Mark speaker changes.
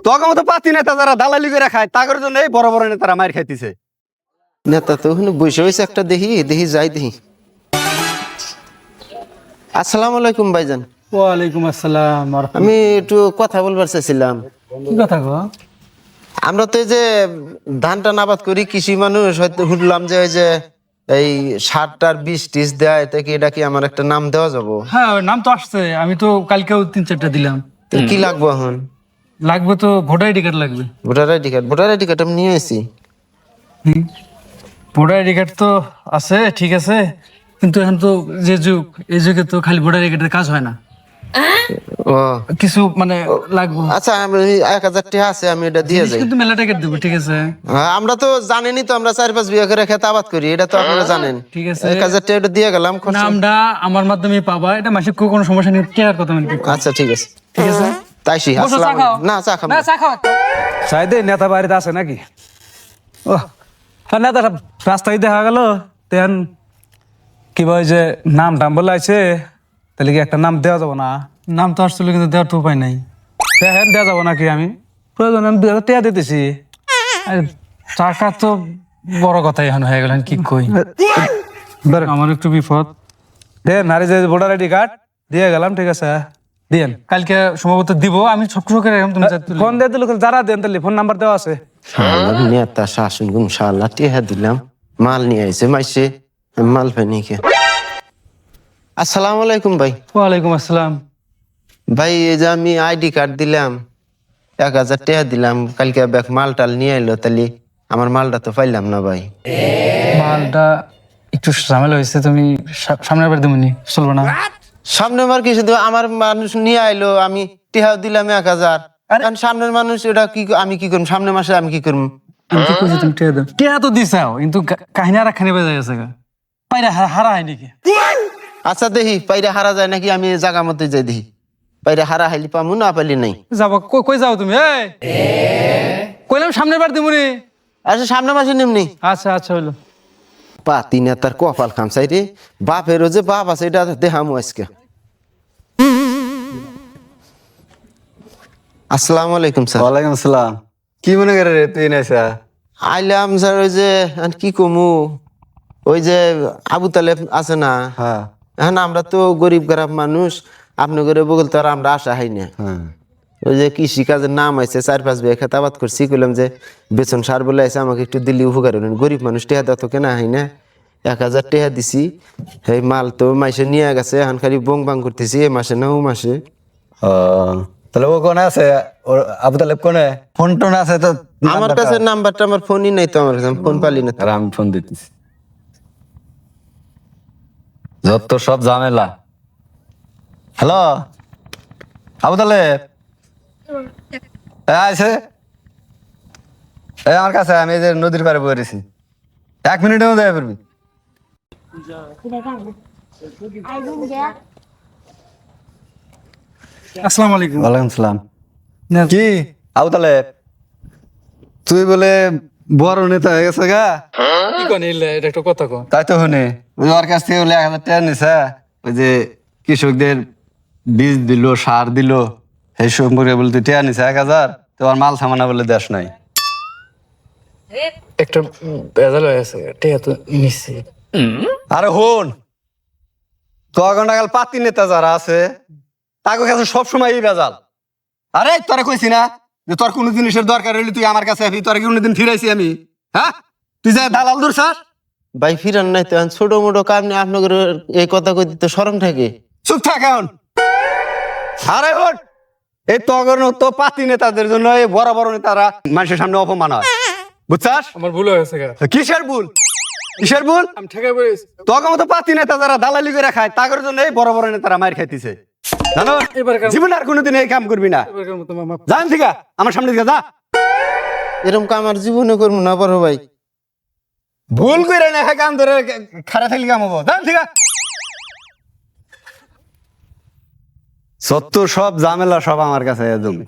Speaker 1: তোকে মতো পাতি নেতা যারা দালালি করে খায় তাদের জন্য এই বড় বড় নেতারা মার খাইতেছে।
Speaker 2: নেতা তো ওখানে বসে হয়েছে একটা, দেখি দেখি যাই দেখি। আসসালামু আলাইকুম ভাইজান।
Speaker 3: ওয়ালাইকুম আসসালাম।
Speaker 2: আমি একটু কথা বলবার চাইছিলাম।
Speaker 3: কি কথা গো?
Speaker 2: আমরা তো এই যে ধান টান আবাদ করি, কৃষি মানুষ, হয়তো শুনলাম যে ওই যে এই সার টার বীজ টিজ দেয়, তা কি এটা কি আমার একটা নাম দেওয়া যাবো?
Speaker 3: হ্যাঁ, ওর নাম তো আসছে, আমি তো কালকেও 3-4টা দিলাম।
Speaker 2: তো কি লাগবো এখন?
Speaker 3: লাগবে তো ভোটার আইডি কার্ড লাগবে।
Speaker 2: Voter ID card? Voter ID card আমি নিয়ে আসি।
Speaker 3: ভোটার আইডি কার্ড তো আছে, ঠিক আছে, কিন্তু এখন তো যে যুগ, এই যুগে তো খালি ভোটার আইডি কার্ডের কাজ হয় না,
Speaker 2: ও
Speaker 3: কিছু মানে লাগবে।
Speaker 2: আচ্ছা, আমি 1000 টাকা আছে, আমি এটা দিয়ে যাই।
Speaker 3: কিন্তু মেলা টাকা দেবো, ঠিক আছে?
Speaker 2: হ্যাঁ, আমরা তো জানেনই তো, আমরা 4-5 বিঘা করে খেতে আবাদ করি, এটা তো আপনারা জানেন।
Speaker 3: ঠিক আছে,
Speaker 2: 1000 টাকা এটা দিয়ে গেলাম খরচ।
Speaker 3: নামটা আমার মাধ্যমে পাবা, এটা মাসিক কোনো সমস্যা নেই, কেয়ার কথা মানে।
Speaker 2: আচ্ছা ঠিক আছে,
Speaker 3: ঠিক আছে,
Speaker 2: তাইছি।
Speaker 3: বসো, চা খাও।
Speaker 2: আসসালামু না, চা খাবো
Speaker 3: না, চা খাও।
Speaker 4: সাইদে নেতা বাড়িতে আছে নাকি? ও নেতা রাস্তায় দেখা গেল, তেন কি বলে যে নাম টাম বলে আছে, তাহলে কি একটা নাম দেওয়া যাবো না?
Speaker 3: নাম তো আসছিল, কিন্তু দেওয়ার তো উপায় নাই।
Speaker 4: দেখেন দেওয়া যাবো নাকি? আমি প্রয়োজন আমি 2000 টাকা দিতেছি।
Speaker 3: আরে টাকা তো বড় কথা এখন হয়ে গেল, কি কই। আমার একটু বিপদ।
Speaker 4: দেন আরে যে ভোটার আইডি কার্ড দিয়ে গেলাম, ঠিক আছে দিয়েন।
Speaker 3: কালকে সম্ভবত দিব, আমি সব করে রাখলাম, তুমি যাতে
Speaker 4: ফোন দিয়ে দিল, যারা দেন তাহলে ফোন নাম্বার দেওয়া আছে।
Speaker 2: নেতা শাসন গুণ শালা টিহা দিলাম, মাল নিয়ে আইছে মাইছে, মাল পাইনি কে। আসসালামু আলাইকুম ভাই।
Speaker 3: ওয়ালাইকুম আসসালাম।
Speaker 2: ভাই এই যে আমি আইডি কার্ড দিলাম, 1000 টাকা দিলাম, কালকে ব্যাগ মাল টাল নিয়ে এলো, তাহলে আমার মালটা তো পাইলাম না ভাই।
Speaker 3: মালটা একটু ঝামেলা হয়েছে, তুমি সামনের বার দেবনি, চলবে না?
Speaker 2: সামনে বার কিছু দেবো? আমার মানুষ নিয়ে আইলো, আমি টিহাও দিলাম 1000। কারণ সামনের মানুষ, ওটা কি আমি কি করবো? সামনের মাসে আমি কি করবো?
Speaker 3: আমি কি কইছি তুমি টিয়া দাও? টিয়া তো দিছাও, কিন্তু কাহিনী আর একখানে বেজে গেছে গা। পাইরা হারা হয় নাকি?
Speaker 2: আচ্ছা দেখি পাইরে হারা যায় নাকি, আমি জায়গা মতো যাই দেখি। পাইরে হারা হাইলি পামু, না পাইলি নাই।
Speaker 3: যাবো কই যাও তুমি? কইলাম সামনের বার দেবনি।
Speaker 2: আচ্ছা সামনের মাসে নিমনি।
Speaker 3: আচ্ছা আচ্ছা, হইলো।
Speaker 2: পাতি নেতার কপাল খামসাই রে, বাপেরও যে বাপ আছে এটা দেখামু আজকে। আসসালামু আলাইকুম স্যার।
Speaker 1: ওয়ালাইকুম আসসালাম। কি মনে করে রে তুই নাইসা?
Speaker 2: আইলাম স্যার, ওই যে আর কি কমু, ওই যে আবু তালেব আছে না,
Speaker 1: হ্যাঁ
Speaker 2: এখন আমরা তো গরিব গরাব মানুষ, আপনি করে বগল তো আর আমরা আশা হাই না।
Speaker 1: হ্যাঁ।
Speaker 2: ওই যে কৃষি কাজের নাম আছে, 4-5 বিঘা খেত আবাদ করছি, কইলাম যে বেতন সার বলে আছে, আমাকে একটু দিল্লি উপকার হলেন। গরিব মানুষ টেহা দেওয়া তো কেনা হয় না, 1000 টাকা দিছি। এই মাল তো মাসে নিয়ে গেছে, এখন খালি বং বাং করতেছি, এ মাসে না ও মাসে।
Speaker 1: ও তাহলে ও কোনে আছে? ওর আবু তালেব কোনে? ফোন টোন আছে তো?
Speaker 2: আমার কাছে নাম্বারটা, আমার ফোনই নাই তো, আমার কাছে আমি ফোন পালি না তো।
Speaker 1: আর আমি ফোন দিতেছি। যত সব ঝামেলা। হ্যালো আবু তালেব, আছে আমার কাছে। আমি এই যে নদীর পাড়ে বয়ে রয়েছি, 1 মিনিটের মধ্যে পারবি।
Speaker 3: আসসালামু আলাইকুম।
Speaker 1: ওয়ালাইকুম সালাম। কি আবু তালেব, তুই বলে বড় নেতা হয়ে গেছে গা?
Speaker 3: কি কোন এটা একটা কথা কোন?
Speaker 1: তাই তো শুনে ওর কাছ থেকে বলে 1000 টাকা নিছে, ওই যে কৃষকদের বীজ দিল, সার দিল, সেই সম্পর্কে বলতে টাকা নিছে 1000। তোমার মাল সামানা বলে দেশ নাই।
Speaker 3: একটা বেজাল হয়ে গেছে, টিয়া তো নিছি।
Speaker 1: আরে হন, তখন নাগাল পাতি নেতা যারা আছে তাকে কাছে সবসময় এই বেজাল। আরে তোরা কইছি না যে তোর কোনো জিনিসের দরকার হইলে তুই আমার কাছে আসবি, তোর কি কোনোদিন ফিরাইছি আমি? হ্যাঁ, তুই যা দালাল দূর স্যার।
Speaker 2: ভাই ফিরান নাই তো, এখন ছোট মোটো কাম নিয়ে আপনাদের এই কথা কই দিতে শরম থাকে।
Speaker 1: চুপ থাক এখন। আরে হন, এই তখন তো পাতি নেতাদের জন্য এই বড় বড় নেতারা মানুষের সামনে অপমান হয়, বুঝছাস?
Speaker 3: আমার ভুল হয়ে গেছে গা।
Speaker 1: কিসের ভুল? কিসের ভুল?
Speaker 3: আমি ঠেকাই পড়েছি।
Speaker 1: তখন তো পাতি নেতা যারা দালালি করে খায় তাদের জন্য এই বড় বড় নেতারা মার খাইতেছে, জানো? জীবন আর কোনোদিন এই কাম করবি না।
Speaker 3: এবারকার মতো মামা।
Speaker 1: জান ঠিক আমার সামনে দিকে যা।
Speaker 2: এরকম কাম আর জীবনে করবো না বড় ভাই।
Speaker 1: ভুল করে না কাম ধরে খারাপ থাকলে কাম হবো, জান ঠিক। সত্য সব ঝামেলা সব আমার কাছে জমি।